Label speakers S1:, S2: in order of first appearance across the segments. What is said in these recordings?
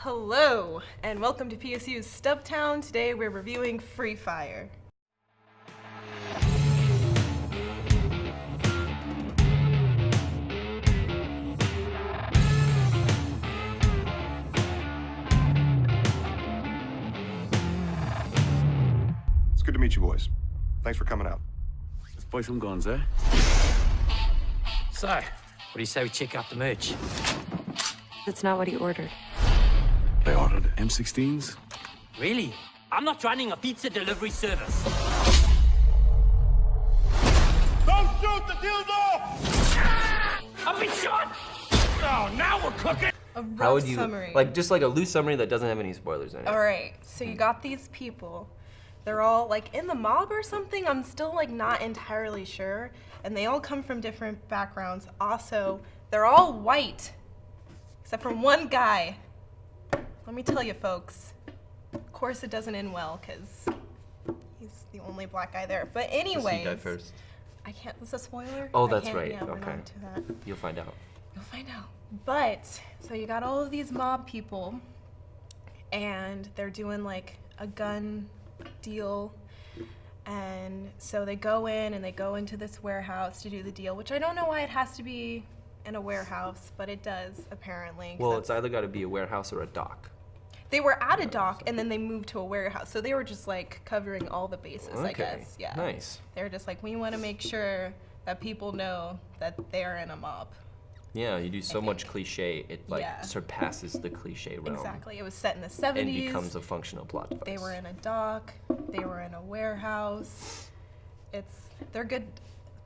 S1: Hello, and welcome to PSU's Stubtown. Today we're reviewing Free Fire.
S2: It's good to meet you boys. Thanks for coming out.
S3: Let's buy some guns, eh?
S4: So, what do you say we check out the merch?
S5: That's not what he ordered.
S3: They ordered M16s.
S4: Really? I'm not running a pizza delivery service.
S6: Don't shoot the dildo!
S4: I've been shot!
S6: Oh, now we're cooking!
S1: A rough
S7: How would you,
S1: summary.
S7: just like a loose summary that doesn't have any spoilers in it.
S1: Alright, so you got these people. They're all like in the mob or something. I'm still like not entirely sure. And they all come from different backgrounds. Also, they're all white. Except for one guy. Let me tell you folks. Of course it doesn't end well because he's the only black guy there. But anyways.
S7: You die first.
S1: I can't, is this a spoiler?
S7: Oh,
S1: I
S7: that's
S1: can't-
S7: right,
S1: Yeah, we're
S7: okay.
S1: not into that.
S7: You'll find out.
S1: You'll find out. But, so you got all of these mob people, and they're doing like a gun deal, and so they go in and they go into this warehouse to do the deal, which I don't know why it has to be in a warehouse, but it does, apparently. 'Cause
S7: Well, it's either got to be a warehouse or a dock.
S1: they were at a dock, and then they moved to a warehouse, so they were just like covering all the bases, I
S7: Okay,
S1: guess. Yeah.
S7: nice.
S1: They were just like, we want to make sure that people know that they're in a mob.
S7: Yeah, you do so much cliche, it like
S1: Yeah.
S7: surpasses the cliche realm.
S1: Exactly. It was set in the
S7: And
S1: 70s.
S7: becomes a functional plot device.
S1: They were in a dock. They were in a warehouse. They're good.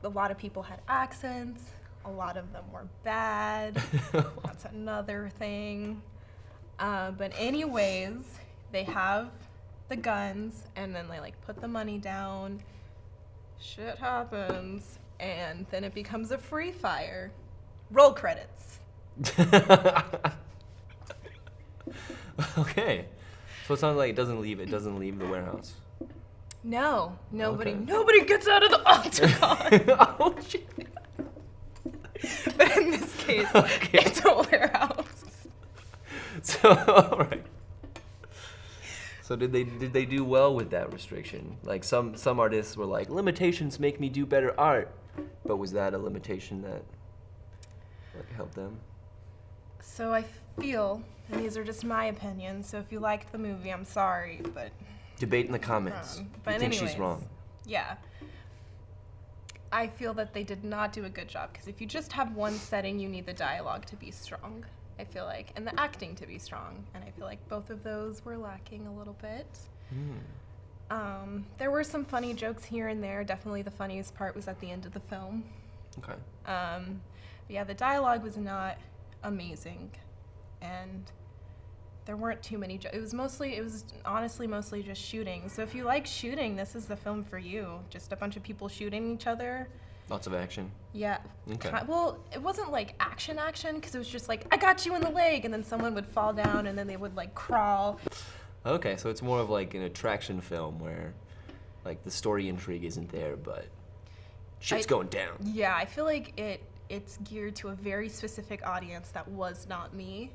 S1: A lot of people had accents. A lot of them were bad. That's another thing. But anyways, they have the guns, and then they like put the money down. Shit happens, and then it becomes a free fire. Roll credits.
S7: Okay. So it sounds like it doesn't leave the warehouse.
S1: No, nobody
S7: Okay.
S1: gets out of the octagon.
S7: Oh shit.
S1: But in this case, it's a warehouse.
S7: So alright. So did they do well with that restriction? Like some artists were like, limitations make me do better art. But was that a limitation that like helped them?
S1: So I feel, and these are just my opinions, so if you liked the movie, I'm sorry, but
S7: Debate in the comments.
S1: But
S7: You think she's
S1: anyways.
S7: wrong?
S1: yeah. I feel that they did not do a good job, because if you just have one setting, you need the dialogue to be strong, I feel like, and the acting to be strong, and I feel like both of those were lacking a little bit. There were some funny jokes here and there. Definitely the funniest part was at the end of the film.
S7: Okay.
S1: But yeah, the dialogue was not amazing, and there weren't too many. It was honestly mostly just shooting. So if you like shooting, this is the film for you. Just a bunch of people shooting each other.
S7: Lots of action.
S1: Yeah.
S7: Okay.
S1: Well, it wasn't like action, because it was just like, I got you in the leg, and then someone would fall down, and then they would like crawl.
S7: Okay, so it's more of like an attraction film where like the story intrigue isn't there, but shit's going down.
S1: Yeah, I feel like it's geared to a very specific audience that was not me.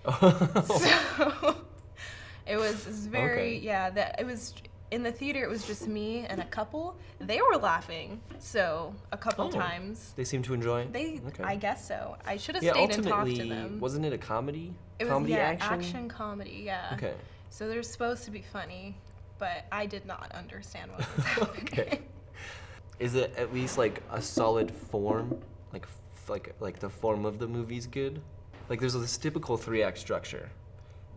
S1: So it was very,
S7: Okay.
S1: it was in the theater. It was just me and a couple. They were laughing, so a couple times.
S7: They seem to enjoy it?
S1: They,
S7: Okay.
S1: I guess so. I should have
S7: Yeah,
S1: stayed and talked
S7: ultimately,
S1: to them.
S7: wasn't it a comedy?
S1: It was
S7: comedy
S1: action comedy. Yeah.
S7: Okay.
S1: So they're supposed to be funny, but I did not understand what was happening.
S7: Okay. Is it at least like a solid form? Like the form of the movie's good? Like there's this typical 3-act structure.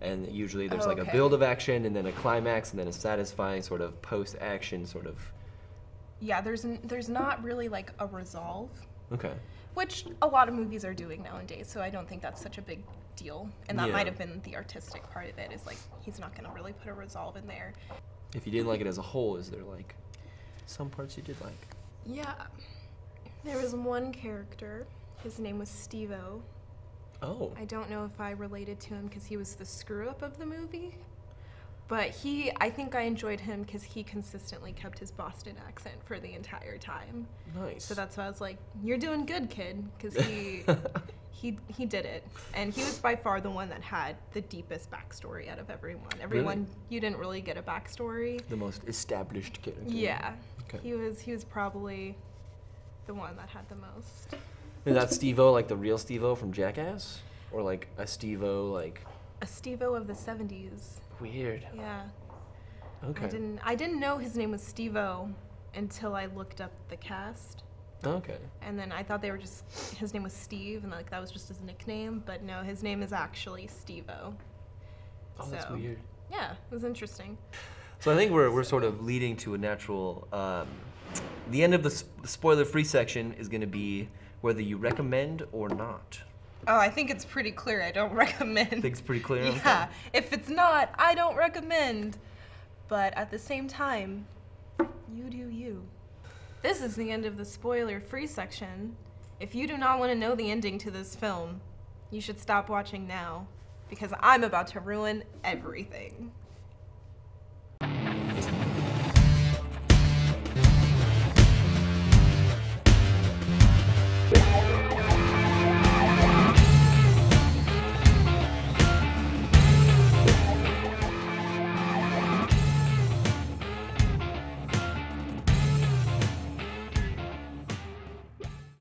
S7: And usually there's like a
S1: Okay.
S7: build of action and then a climax and then a satisfying sort of post-action sort of.
S1: Yeah, there's not really like a resolve,
S7: Okay.
S1: which a lot of movies are doing nowadays, so I don't think that's such a big deal. And that
S7: Yeah.
S1: might have been the artistic part of it, is like, he's not gonna really put a resolve in there.
S7: If you didn't like it as a whole, is there like some parts you did like?
S1: Yeah. There was one character, his name was Steve-O.
S7: Oh.
S1: I don't know if I related to him because he was the screw-up of the movie, but I think I enjoyed him because he consistently kept his Boston accent for the entire time.
S7: Nice.
S1: So that's why I was like, you're doing good, kid, because he did it, and he was by far the one that had the deepest backstory out of everyone. Everyone, you didn't really get a backstory.
S7: The most established character.
S1: Yeah,
S7: Okay.
S1: he was probably the one that had the most.
S7: Is that Steve-O like the real Steve-O from Jackass? Or like a Steve-O like...
S1: A Steve-O of the 70s.
S7: Weird.
S1: Yeah.
S7: Okay.
S1: I didn't know his name was Steve-O until I looked up the cast.
S7: Okay.
S1: And then I thought his name was Steve, and like that was just his nickname, but no, his name is actually Steve-O.
S7: Oh, that's weird.
S1: Yeah, it was interesting.
S7: So I think we're sort of leading to a natural, the end of the spoiler-free section is gonna be whether you recommend or not.
S1: Oh, I think it's pretty clear I don't recommend.
S7: I think it's pretty clear?
S1: Yeah, if it's not, I don't recommend. But at the same time, you do you. This is the end of the spoiler-free section. If you do not want to know the ending to this film, you should stop watching now, because I'm about to ruin everything.